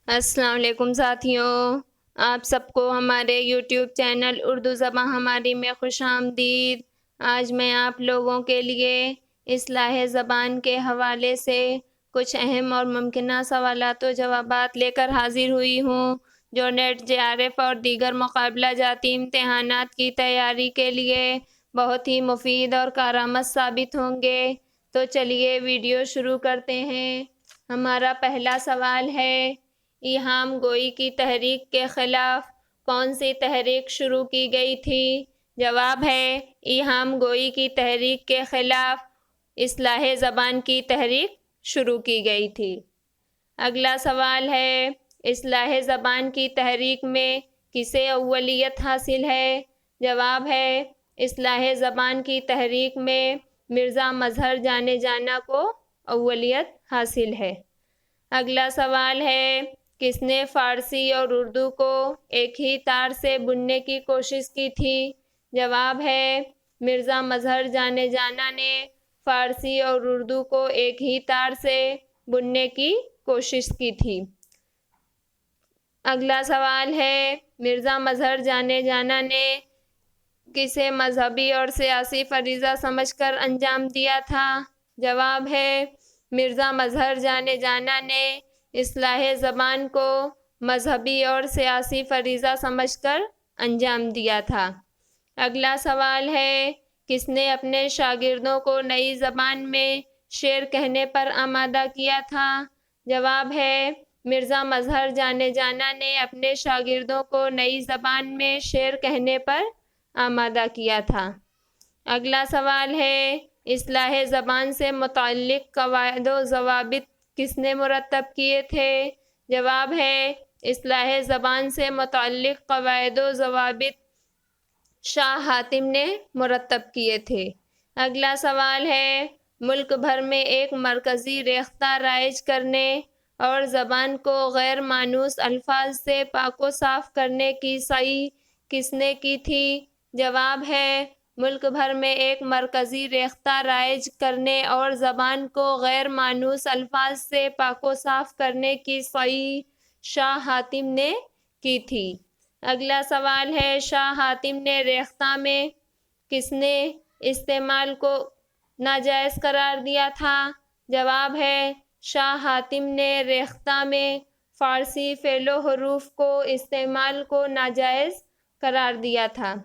السلام علیکم ساتھیوں، آپ سب کو ہمارے یوٹیوب چینل اردو زباں ہماری میں خوش آمدید۔ آج میں آپ لوگوں کے لیے اصلاح زبان کے حوالے سے کچھ اہم اور ممکنہ سوالات و جوابات لے کر حاضر ہوئی ہوں، جو نیٹ JRF اور دیگر مقابلہ جاتی امتحانات کی تیاری کے لیے بہت ہی مفید اور کارآمد ثابت ہوں گے۔ تو چلیے ویڈیو شروع کرتے ہیں۔ ہمارا پہلا سوال ہے، ایہام گوئی کی تحریک کے خلاف کون سی تحریک شروع کی گئی تھی؟ جواب ہے، ایہام گوئی کی تحریک کے خلاف اصلاح زبان کی تحریک شروع کی گئی تھی۔ اگلا سوال ہے، اصلاح زبان کی تحریک میں کسے اولیت حاصل ہے؟ جواب ہے، اصلاح زبان کی تحریک میں مرزا مظہر جانے جانا کو اولیت حاصل ہے۔ اگلا سوال ہے، کس نے فارسی اور اردو کو ایک ہی تار سے بننے کی کوشش کی تھی؟ جواب ہے، مرزا مظہر جانے جانا نے فارسی اور اردو کو ایک ہی تار سے بننے کی کوشش کی تھی۔ اگلا سوال ہے، مرزا مظہر جانے جانا نے کسے مذہبی اور سیاسی فریضہ سمجھ کر انجام دیا تھا؟ جواب ہے، مرزا مظہر جانے جانا نے اصلاح زبان کو مذہبی اور سیاسی فریضہ سمجھ کر انجام دیا تھا۔ اگلا سوال ہے، کس نے اپنے شاگردوں کو نئی زبان میں شعر کہنے پر آمادہ کیا تھا؟ جواب ہے، مرزا مظہر جانے جانا نے اپنے شاگردوں کو نئی زبان میں شعر کہنے پر آمادہ کیا تھا۔ اگلا سوال ہے، اصلاح زبان سے متعلق قواعد و ضوابط کس نے مرتب کیے تھے؟ جواب ہے، اصلاح زبان سے متعلق قواعد و ضوابط شاہ حاتم نے مرتب کیے تھے۔ اگلا سوال ہے، ملک بھر میں ایک مرکزی ریختہ رائج کرنے اور زبان کو غیر مانوس الفاظ سے پاک و صاف کرنے کی سعی کس نے کی تھی؟ جواب ہے، ملک بھر میں ایک مرکزی ریختہ رائج کرنے اور زبان کو غیر مانوس الفاظ سے پاک و صاف کرنے کی سعی شاہ حاتم نے کی تھی۔ اگلا سوال ہے، شاہ حاتم نے ریختہ میں کس نے استعمال کو ناجائز قرار دیا تھا؟ جواب ہے، شاہ حاتم نے ریختہ میں فارسی فعل و حروف کو استعمال کو ناجائز قرار دیا تھا۔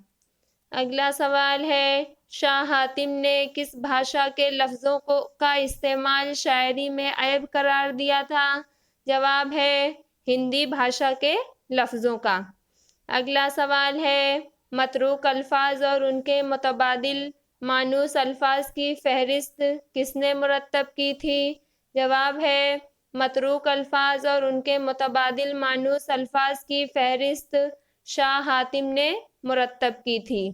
اگلا سوال ہے، شاہ حاتم نے کس بھاشا کے لفظوں کا استعمال شاعری میں عیب قرار دیا تھا؟ جواب ہے، ہندی بھاشا کے لفظوں کا۔ اگلا سوال ہے، متروک الفاظ اور ان کے متبادل مانوس الفاظ کی فہرست کس نے مرتب کی تھی؟ جواب ہے، متروک الفاظ اور ان کے متبادل مانوس الفاظ کی فہرست شاہ حاتم نے مرتب کی تھی۔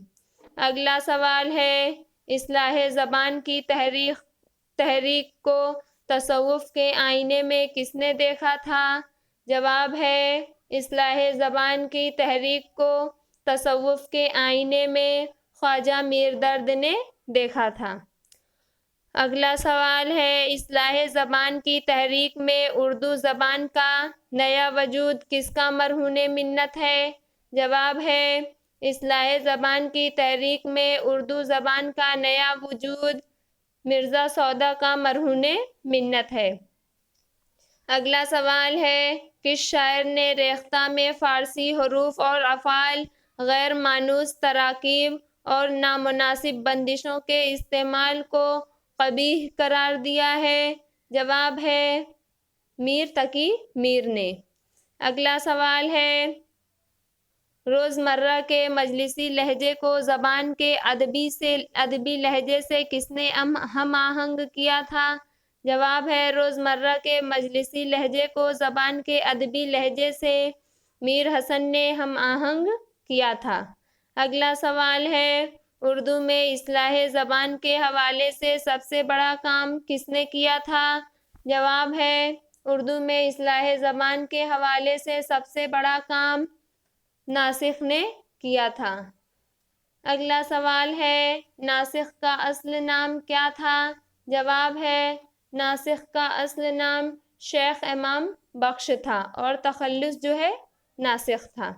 اگلا سوال ہے، اصلاح زبان کی تحریک کو تصوف کے آئینے میں کس نے دیکھا تھا؟ جواب ہے، اصلاح زبان کی تحریک کو تصوف کے آئینے میں خواجہ میر درد نے دیکھا تھا۔ اگلا سوال ہے، اصلاح زبان کی تحریک میں اردو زبان کا نیا وجود کس کا مرہون منت ہے؟ جواب ہے، اصلاح زبان کی تحریک میں اردو زبان کا نیا وجود مرزا سودا کا مرہون منت ہے۔ اگلا سوال ہے، کس شاعر نے ریختہ میں فارسی حروف اور افعال، غیر مانوس تراکیب اور نامناسب بندشوں کے استعمال کو قبیح قرار دیا ہے؟ جواب ہے، میر تقی میر نے۔ اگلا سوال ہے، روزمرہ کے مجلسی لہجے کو زبان کے ادبی لہجے سے کس نے ہم آہنگ کیا تھا؟ جواب ہے، روزمرہ کے مجلسی لہجے کو زبان کے ادبی لہجے سے میر حسن نے ہم آہنگ کیا تھا۔ اگلا سوال ہے، اردو میں اصلاح زبان کے حوالے سے سب سے بڑا کام کس نے کیا تھا؟ جواب ہے، اردو میں اصلاح زبان کے حوالے سے سب سے بڑا کام ناسخ نے کیا تھا۔ اگلا سوال ہے، ناسخ کا اصل نام کیا تھا؟ جواب ہے، ناسخ کا اصل نام شیخ امام بخش تھا اور تخلص جو ہے ناسخ تھا۔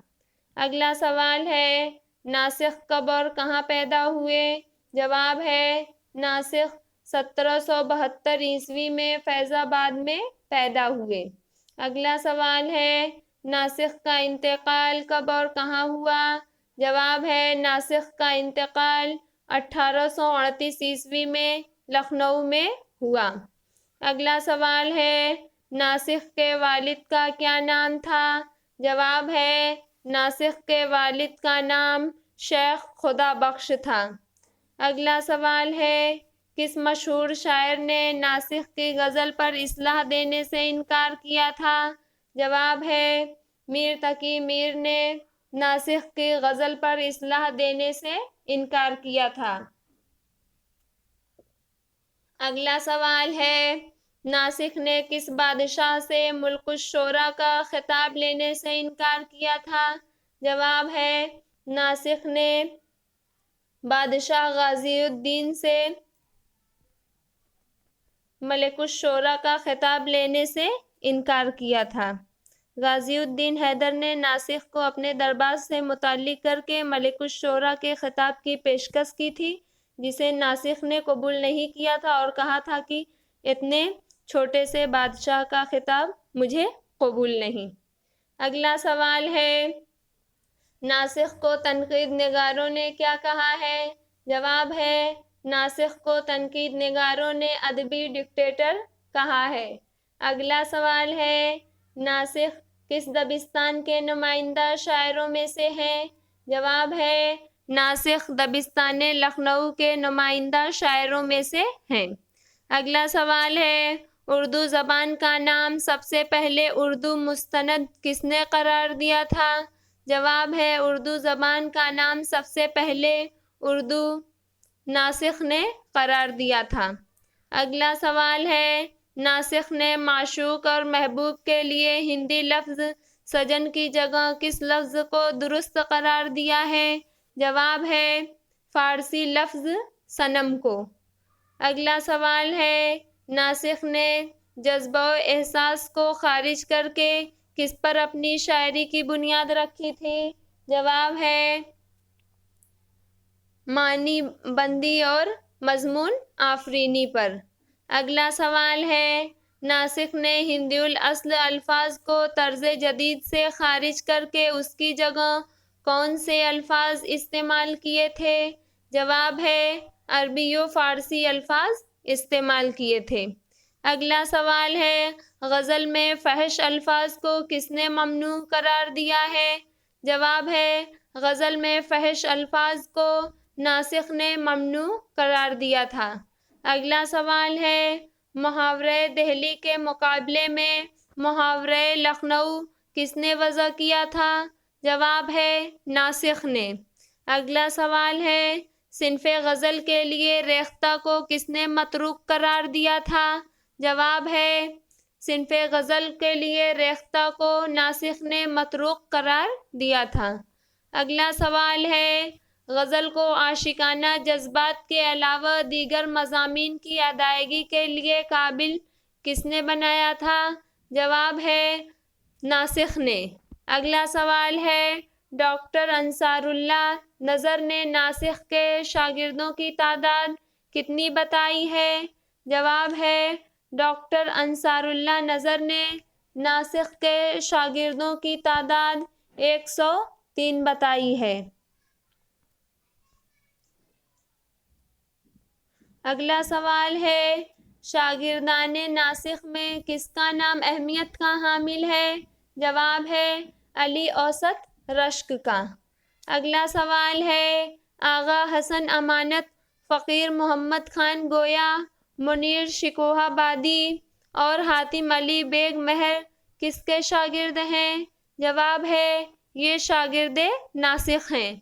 اگلا سوال ہے ناسخ کب اور کہاں پیدا ہوئے؟ جواب ہے ناسخ 1772 میں فیض آباد میں پیدا ہوئے۔ اگلا سوال ہے ناسخ کا انتقال کب اور کہاں ہوا؟ جواب ہے ناسخ کا انتقال 1838 میں لکھنؤ میں ہوا۔ اگلا سوال ہے ناسخ کے والد کا کیا نام تھا؟ جواب ہے ناسخ کے والد کا نام شیخ خدا بخش تھا۔ اگلا سوال ہے کس مشہور شاعر نے ناسخ کی غزل پر اصلاح دینے سے انکار کیا تھا؟ جواب ہے میر تقی میر نے ناسخ کی غزل پر اصلاح دینے سے انکار کیا تھا۔ اگلا سوال ہے ناسخ نے کس بادشاہ سے ملک الشورى کا خطاب لینے سے انکار کیا تھا؟ جواب ہے ناسخ نے بادشاہ غازی الدین سے ملک الشورى کا خطاب لینے سے انکار کیا تھا۔ غازی الدین حیدر نے ناسخ کو اپنے دربار سے متعلق کر کے ملک الشورى کے خطاب کی پیشکش کی تھی، جسے ناسخ نے قبول نہیں کیا تھا اور کہا تھا کہ اتنے چھوٹے سے بادشاہ کا خطاب مجھے قبول نہیں۔ اگلا سوال ہے ناسخ کو تنقید نگاروں نے کیا کہا ہے؟ جواب ہے ناسخ کو تنقید نگاروں نے ادبی ڈکٹیٹر کہا ہے۔ اگلا سوال ہے ناسخ کس دبستان کے نمائندہ شاعروں میں سے ہے؟ جواب ہے ناسخ دبستان لکھنؤ کے نمائندہ شاعروں میں سے ہیں۔ اگلا سوال ہے اردو زبان کا نام سب سے پہلے اردو مستند کس نے قرار دیا تھا؟ جواب ہے اردو زبان کا نام سب سے پہلے اردو ناسخ نے قرار دیا تھا۔ اگلا سوال ہے ناسخ نے معشوق اور محبوب کے لیے ہندی لفظ سجن کی جگہ کس لفظ کو درست قرار دیا ہے؟ جواب ہے فارسی لفظ صنم کو۔ اگلا سوال ہے ناسخ نے جذبہ و احساس کو خارج کر کے کس پر اپنی شاعری کی بنیاد رکھی تھی؟ جواب ہے معنی بندی اور مضمون آفرینی پر۔ اگلا سوال ہے ناسخ نے ہندی الاصل الفاظ کو طرز جدید سے خارج کر کے اس کی جگہ کون سے الفاظ استعمال کیے تھے؟ جواب ہے عربی و فارسی الفاظ استعمال کیے تھے۔ اگلا سوال ہے غزل میں فحش الفاظ کو کس نے ممنوع قرار دیا ہے؟ جواب ہے غزل میں فحش الفاظ کو ناسخ نے ممنوع قرار دیا تھا۔ اگلا سوال ہے محاورۂ دہلی کے مقابلے میں محاورۂ لکھنؤ کس نے وضع کیا تھا؟ جواب ہے ناسخ نے۔ اگلا سوال ہے صنف غزل کے لیے ریختہ کو کس نے متروک قرار دیا تھا؟ جواب ہے صنف غزل کے لیے ریختہ کو ناسخ نے متروک قرار دیا تھا۔ اگلا سوال ہے غزل کو عاشقانہ جذبات کے علاوہ دیگر مضامین کی ادائیگی کے لیے قابل کس نے بنایا تھا؟ جواب ہے ناسخ نے۔ اگلا سوال ہے ڈاکٹر انصار اللہ نظر نے ناسخ کے شاگردوں کی تعداد کتنی بتائی ہے؟ جواب ہے ڈاکٹر انصار اللہ نظر نے ناسخ کے شاگردوں کی تعداد 103 بتائی ہے۔ اگلا سوال ہے شاگردان ناسخ میں کس کا نام اہمیت کا حامل ہے؟ جواب ہے علی اوسط رشک کا۔ اگلا سوال ہے آغا حسن امانت، فقیر محمد خان گویا، منیر شکوہ آبادی اور حاتم علی بیگ مہر کس کے شاگرد ہیں؟ جواب ہے یہ شاگرد ناسخ ہیں۔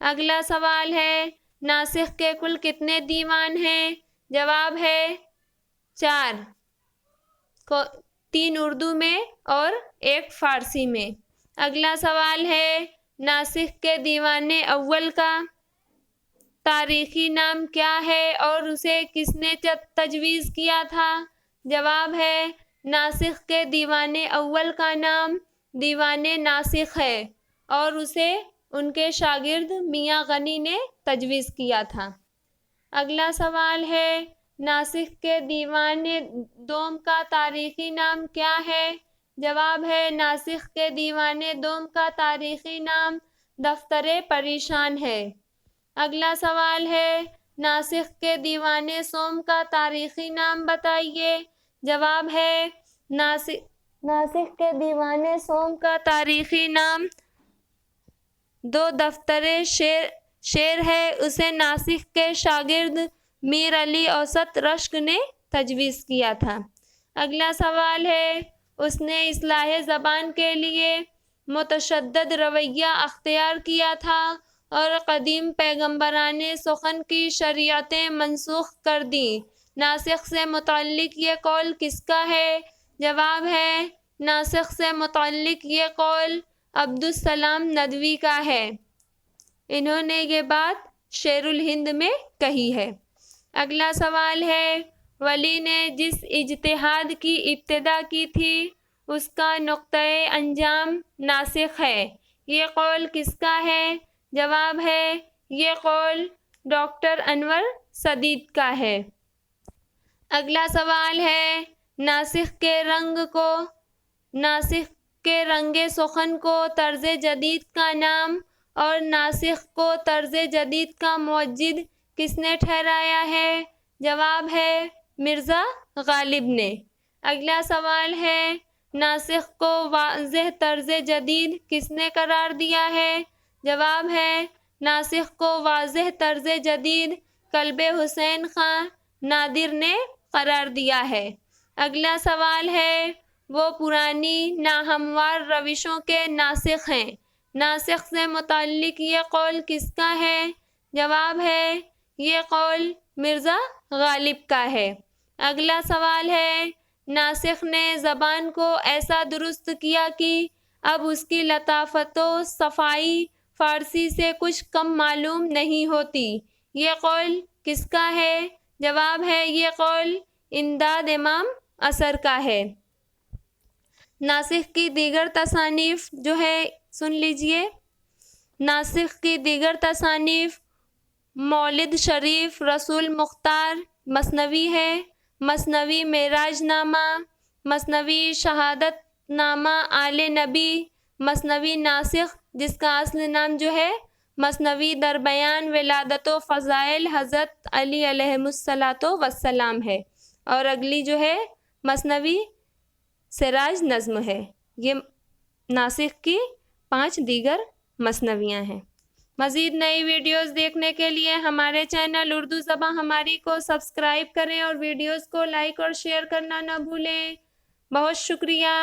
اگلا سوال ہے ناسخ کے کل کتنے دیوان ہیں؟ جواب ہے 4، 3 اردو میں اور 1 فارسی میں۔ اگلا سوال ہے ناسخ کے دیوان اول کا تاریخی نام کیا ہے اور اسے کس نے تجویز کیا تھا؟ جواب ہے ناسخ کے دیوان اول کا نام دیوان ناسخ ہے اور اسے ان کے شاگرد میاں غنی نے تجویز کیا تھا۔ اگلا سوال ہے ناسخ کے دیوان دوم کا تاریخی نام کیا ہے؟ جواب ہے ناسخ کے دیوان دوم کا تاریخی نام دفتر پریشان ہے۔ اگلا سوال ہے ناسخ کے دیوان سوم کا تاریخی نام بتائیے۔ جواب ہے ناسخ کے دیوان سوم کا تاریخی نام دو دفتر شعر ہے، اسے ناسخ کے شاگرد میر علی اوسط رشک نے تجویز کیا تھا۔ اگلا سوال ہے اس نے اصلاح زبان کے لیے متشدد رویہ اختیار کیا تھا اور قدیم پیغمبران سخن کی شریعتیں منسوخ کر دیں۔ ناسخ سے متعلق یہ قول کس کا ہے؟ جواب ہے ناسخ سے متعلق یہ قول عبدالسلام ندوی کا ہے، انہوں نے یہ بات شعر الہند میں کہی ہے۔ اگلا سوال ہے ولی نے جس اجتہاد کی ابتدا کی تھی اس کا نقطۂ انجام ناسخ ہے، یہ قول کس کا ہے؟ جواب ہے یہ قول ڈاکٹر انور سدید کا ہے۔ اگلا سوال ہے ناسخ کے رنگ سخن کو طرز جدید کا نام اور ناسخ کو طرز جدید کا موجد کس نے ٹھہرایا ہے؟ جواب ہے مرزا غالب نے۔ اگلا سوال ہے ناسخ کو واضح طرز جدید کس نے قرار دیا ہے؟ جواب ہے ناسخ کو واضح طرز جدید کلب حسین خان نادر نے قرار دیا ہے۔ اگلا سوال ہے وہ پرانی ناہموار روشوں کے ناسخ ہیں، ناسخ سے متعلق یہ قول کس کا ہے؟ جواب ہے یہ قول مرزا غالب کا ہے۔ اگلا سوال ہے ناسخ نے زبان کو ایسا درست کیا کہ اب اس کی لطافت و صفائی فارسی سے کچھ کم معلوم نہیں ہوتی، یہ قول کس کا ہے؟ جواب ہے یہ قول امداد امام اثر کا ہے۔ ناسخ کی دیگر تصانیف جو ہے سن لیجئے۔ ناسخ کی دیگر تصانیف مولد شریف رسول مختار مثنوی ہے، مثنوی معراج نامہ، مثنوی شہادت نامہ آل نبی، مثنوی ناسخ جس کا اصل نام جو ہے مثنوی در بیان ولادت و فضائل حضرت علی علیہ السلام ہے، اور اگلی جو ہے مثنوی سراج نظم ہے۔ یہ ناسخ کی 5 دیگر مثنویاں ہیں۔ مزید نئی ویڈیوز دیکھنے کے لیے ہمارے چینل اردو زباں ہماری کو سبسکرائب کریں اور ویڈیوز کو لائک اور شیئر کرنا نہ بھولیں۔ بہت شکریہ۔